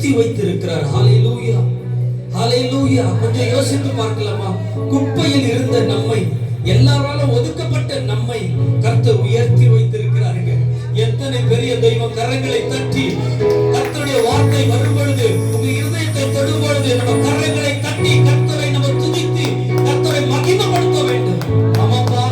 உயர்த்தி வைத்திருக்கிறார். ஹல்லேலூயா, ஹல்லேலூயா. கொஞ்சம் யோசித்து பார்க்கலாமா? குப்பையில் இருந்த நம்மை, எல்லாராலும் ஒதுக்கப்பட்ட நம்மை கர்த்தர் உயர்த்தி வைத்திருக்கிறாருங்க. எத்தனை பெரிய தெய்வம்! கரங்களை தட்டி கர்த்தருடைய வார்த்தை வரும் பொழுது, உங்க இருதயத்தை தொடும் பொழுது, நம்ம கரங்களை தட்டி கர்த்தரை நம்ம துதித்து கர்த்தரை மகிமைப்படுத்த வேண்டும். ஆமாப்பா,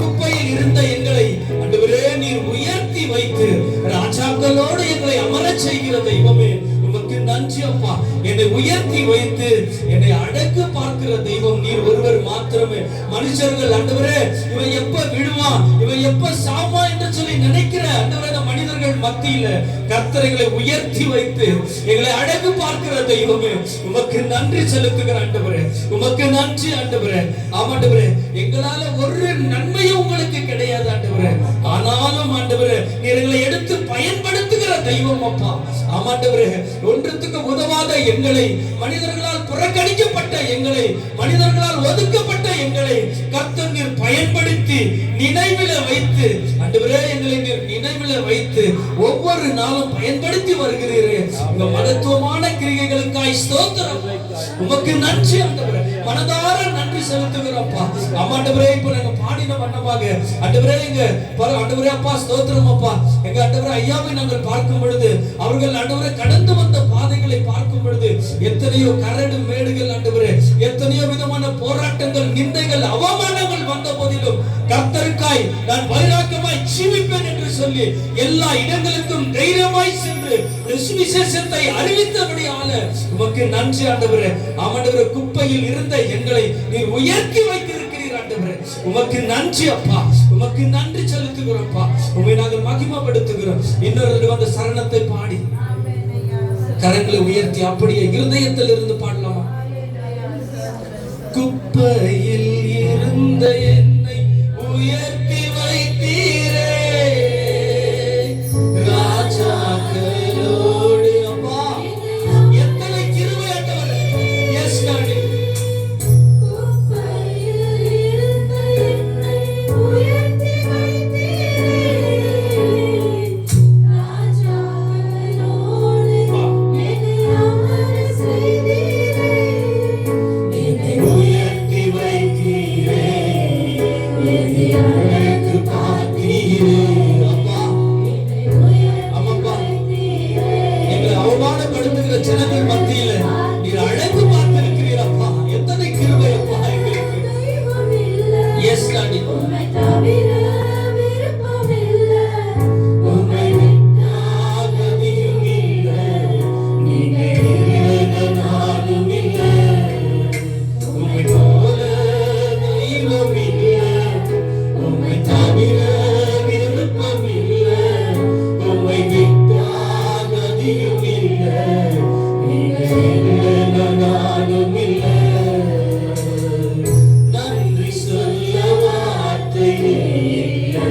குப்பையில் இருந்த எங்களை ஆண்டவரே நீர் உயர்த்தி வைத்து ராஜாக்களோடு எங்களை அமரச் செய்கிற தெய்வமே, உமக்கு நன்றி அப்பா. என்னை உயர்த்தி வைத்து என்னை அடக்க பார்க்கிற தெய்வம் நீர் ஒருவர் மாத்திரமே. மனுஷர்கள் ஆண்டவரே இவன் எப்ப விடுவான், இவன் எப்ப சாமா என்று சொல்லி நினைக்கிற ஆண்டவரே மனிதர்கள் மத்தியில கர்த்தரை உயர்த்தி வைத்து எங்களை அடக்க பார்க்கிற தெய்வமே, உமக்கு நன்றி செலுத்துகிற ஆண்டவரே, உமக்கு நன்றி ஆண்டவரே. ஆமாண்டவரே, எங்களால ஒரு நன்மையும் உங்களுக்கு கிடையாது ஆண்டவரே, ஆனாலும் ஆண்டவரே நீர் எங்களை எடுத்து பயன்படுத்துகிற தெய்வம் அப்பா. ஆமாண்டவரே, ஒன்றுத்துக்கு உதவாத எங்களை, மனிதர்களால் புறக்கணிக்கப்பட்ட எங்களை, மனிதர்களால் ஒதுக்கப்பட்ட எங்களை கர்த்தர் நீர் பயன்படுத்தி நினைவில வைத்து ஆண்டவரே எங்களை நீர் நினைவில வைத்து ஒவ்வொரு நாளும் பயன்படுத்தி வருகிறீரே. உங்க மகத்துவமான கிரியைகளுக்காய் ஸ்தோத்திரம். உமக்கு நன்றி ஆண்டவரே, மனதார நன்றி செலுத்துகிறோம்ப்பா. ஆமாண்டவரே, இப்போ நாங்க பாடின வண்ணமாக ஆண்டவரே எங்க ஆண்டவரே அப்பா ஸ்தோத்திரம் அப்பா. எங்க ஆண்டவரே ஐயாவை நாங்கள் பார்க்கும் பொழுது, அவர்கள் ஆண்டவரே கடந்து வந்த பாதைகளை பார்க்கும் பொழுது எத்தனையோ கரடு மேடுகள் ஆண்டவரே, எத்தனையோ விதமான போராட்டங்கள், நிந்தைகள், அவமானங்கள் வந்த போதிலும் கர்த்தருக்காய் நான் வைராக்கியமாய் ஜீவிப்பேன் என்று சொல்லி எல்லா இடங்களுக்கும் தைரியமாய் சென்று சுவிசேஷத்தை அறிவித்தபடியால உமக்கு நன்றி ஆண்டவரே. ஆண்டவரே, குப்பையில் இருந்த எங்களை நீர் உயர்த்தி வைத்திருக்கிறீர் ஆண்டவரே, உமக்கு நன்றி அப்பா. உமக்கு நன்றி செலுத்துகிறோம்ப்பா. உம்மை நாங்கள் மகிமைப்படுத்துகிறோம். இன்னொரு அந்த சரணத்தை பாடி கரங்களை உயர்த்தி அப்படியே இருதயத்தில் இருந்து பாடலாமா? குப்பையில் இருந்த என்னை உயர்த்தி வைத்தீரே ராஜாக்களோடு. அப்பா எத்தனை கிருபை ஆண்டவரே. Yes daddy. குப்பையில் இருந்த என்னை உயர்த்தி வைத்தீரே ராஜாக்களோடு என்னை அமர செய்தீரே. என்னை உயர்த்தி வைத்தீரே, என்னை அழகு பார்த்தீரே. அப்பா ஆமாப்பா, எங்களை அவமானப்படுத்துகிற ஜனங்கள் மத்தியில நீர் அழகு பார்த்திருக்கிறீர் அப்பா. எத்தனை கிருபை அப்பா எங்களுக்கு. Yes daddy. உம்மை தவிர விருப்பமில்லை, உம்மை விட்டால் கதியும் இல்லை, நீங்க இல்லைன்னா நானும் இல்லை, உம்மை போல தெய்வம் இல்லை, உம்மை தவிர விருப்பமில்லை, உம்மை விட்டால் கதியும் இல்லை, நீங்க இல்லைன்னா நானும் இல்லை. நன்றி சொல்ல வார்த்தை இல்லை,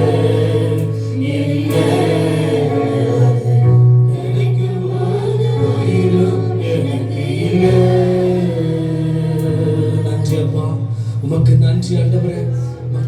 இல்லை. நினைக்கும் போது உயிரும் எனக்கு இல்லை. நன்றி அப்பா, உமக்கு நன்றி ஆண்டவரே.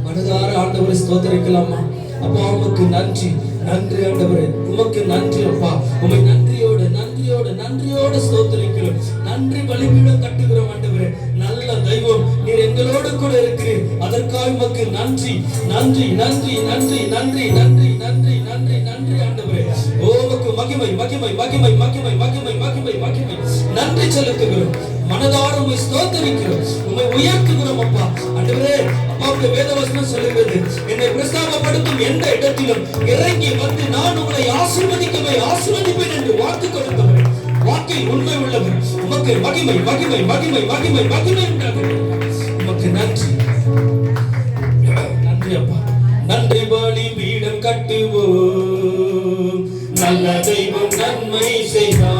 மனதார ஆண்டவரை ஸ்தோத்திரிக்கலாமா? அப்பா உமக்கு நன்றி, நன்றி ஆண்டவரே, உமக்கு நன்றி அப்பா. உம்மை நன்றியோடு நன்றியோடு நன்றியோடு ஸ்தோத்திரிக்கிறோம். நன்றி பலிபீடம் கட்டுகிறோம் ஆண்டவரே. நல்ல தெய்வம் நீர் எங்களோடு கூட இருக்கிறீர். அதற்காக உமக்கு நன்றி, நன்றி, நன்றி, நன்றி, நன்றி, நன்றி, நன்றி, நன்றி, நன்றி ஆண்டவரே. ஓ உமக்கு மகிமை, மகிமை, மகிமை, மகிமை, மகிமை, மகிமை, மகிமை. நன்றி செலுத்துகிறோம். மனதார உம்மை ஸ்தோத்திரிக்கிறோம். உம்மை உயர்த்துகிறோம் அப்பா. ஆண்டவரே, அப்பாவுடைய வேதவசனம் சொல்லுகிறது, என்னை பிரஸ்தாபப்படுத்தும் எந்த இடத்திலும் இறங்கி வந்து நான் உங்களை ஆசீர்வதிப்பேன் என்று வாக்கு கொடுத்தவர். வாக்கில் உண்மை உள்ளவர். உமக்கு மகிமை, மகிமை, மகிமை, மகிமை, மகிமை உண்டாகும். உமக்கு நன்றி, நன்றி அப்பா. நன்றி பலி பீடம் கட்டுவோம், நல்ல தெய்வம் நன்மை செய்வார்.